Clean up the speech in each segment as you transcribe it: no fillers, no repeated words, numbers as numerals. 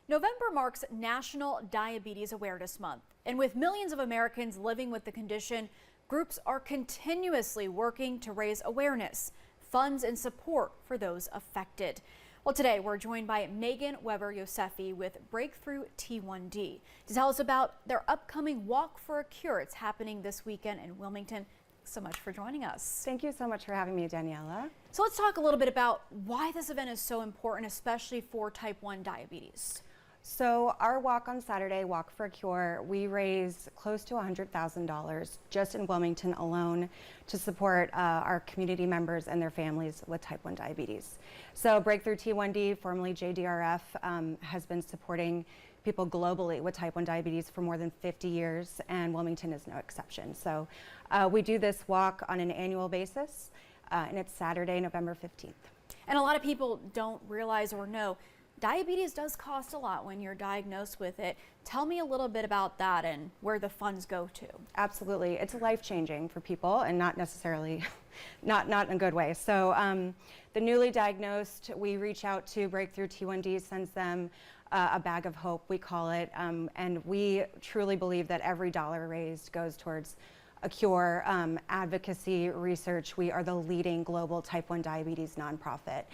November marks National Diabetes Awareness Month, and with millions of Americans living with the condition, groups are continuously working to raise awareness, funds, and support for those affected. Well, today we're joined by Megan Weber-Yosefi with Breakthrough T1D to tell us about their upcoming Walk for a Cure. It's happening this weekend in Wilmington. Thanks so much for joining us. Thank you so much for having me, Daniela. So let's talk a little bit about why this event is so important, especially for type 1 diabetes. So our walk on Saturday, Walk for a Cure, we raise close to $100,000 just in Wilmington alone to support our community members and their families with type 1 diabetes. So Breakthrough T1D, formerly JDRF, has been supporting people globally with type 1 diabetes for more than 50 years, and Wilmington is no exception. So we do this walk on an annual basis, and it's Saturday, November 15th. And a lot of people don't realize or know diabetes does cost a lot when you're diagnosed with it. Tell me a little bit about that and where the funds go to. Absolutely. It's life-changing for people, and not necessarily, not in a good way. So the newly diagnosed, we reach out to Breakthrough T1D, sends them a bag of hope, we call it, and we truly believe that every dollar raised goes towards a cure, advocacy, research. We are the leading global type 1 diabetes nonprofit.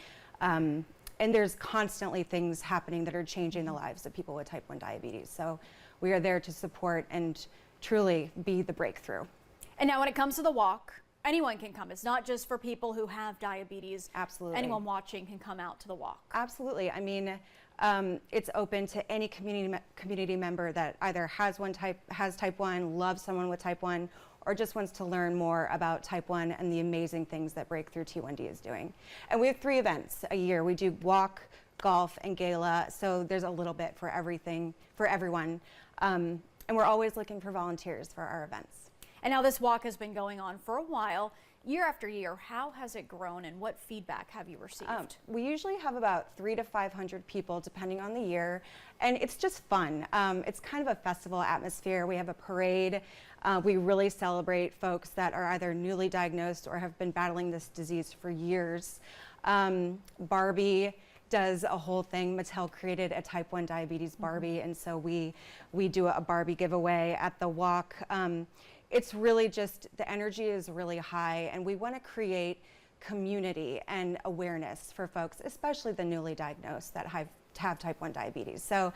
And there's constantly things happening that are changing the lives of people with type 1 diabetes. So we are there to support and truly be the breakthrough. And now when it comes to the walk, anyone can come. It's not just for people who have diabetes. Absolutely. Anyone watching can come out to the walk. Absolutely. I mean, it's open to any community member that either has type 1, loves someone with type 1, or just wants to learn more about type 1 and the amazing things that Breakthrough T1D is doing. And we have 3 events a year. We do walk, golf, and gala, so there's a little bit for everything, for everyone. And we're always looking for volunteers for our events. And now this walk has been going on for a while. Year after year, how has it grown and what feedback have you received? We usually have about 300 to 500 people depending on the year, and it's just fun. It's kind of a festival atmosphere. We have a parade. We really celebrate folks that are either newly diagnosed or have been battling this disease for years. Barbie does a whole thing. Mattel created a type 1 diabetes Barbie, and so we do a Barbie giveaway at the walk. It's really just, the energy is really high, and we want to create community and awareness for folks, especially the newly diagnosed that have type 1 diabetes. So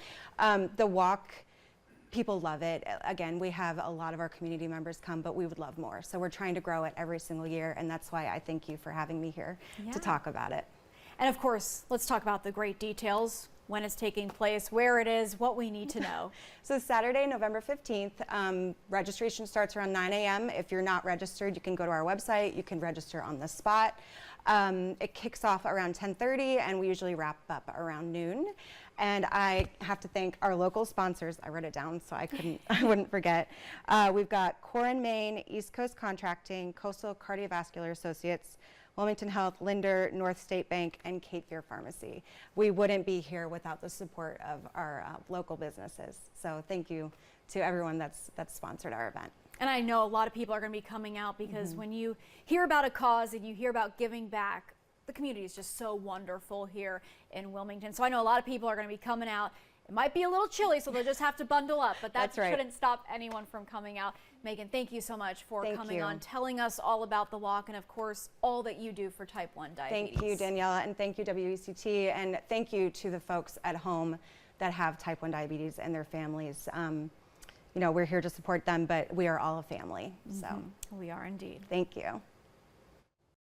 the walk, people love it. Again, we have a lot of our community members come, but we would love more. So we're trying to grow it every single year, and that's why I thank you for having me here to talk about it. And of course, let's talk about the great details, when it's taking place, where it is, what we need to know. So Saturday, November 15th, registration starts around 9 a.m. If you're not registered, you can go to our website. You can register on the spot. It kicks off around 10:30, and we usually wrap up around noon. And I have to thank our local sponsors. I wrote it down so I wouldn't forget. We've got Corin, Maine, East Coast Contracting, Coastal Cardiovascular Associates, Wilmington Health, Linder, North State Bank, and Cape Fear Pharmacy. We wouldn't be here without the support of our local businesses. So thank you to everyone that's sponsored our event. And I know a lot of people are going to be coming out because when you hear about a cause and you hear about giving back, the community is just so wonderful here in Wilmington. So I know a lot of people are going to be coming out. It might be a little chilly, so they'll just have to bundle up, but that shouldn't stop anyone from coming out. Megan, thank you so much for coming on, telling us all about the walk, and of course, all that you do for type 1 diabetes. Thank you, Daniela, and thank you, WECT, and thank you to the folks at home that have type 1 diabetes and their families. You know, we're here to support them, but we are all a family, so. We are indeed. Thank you.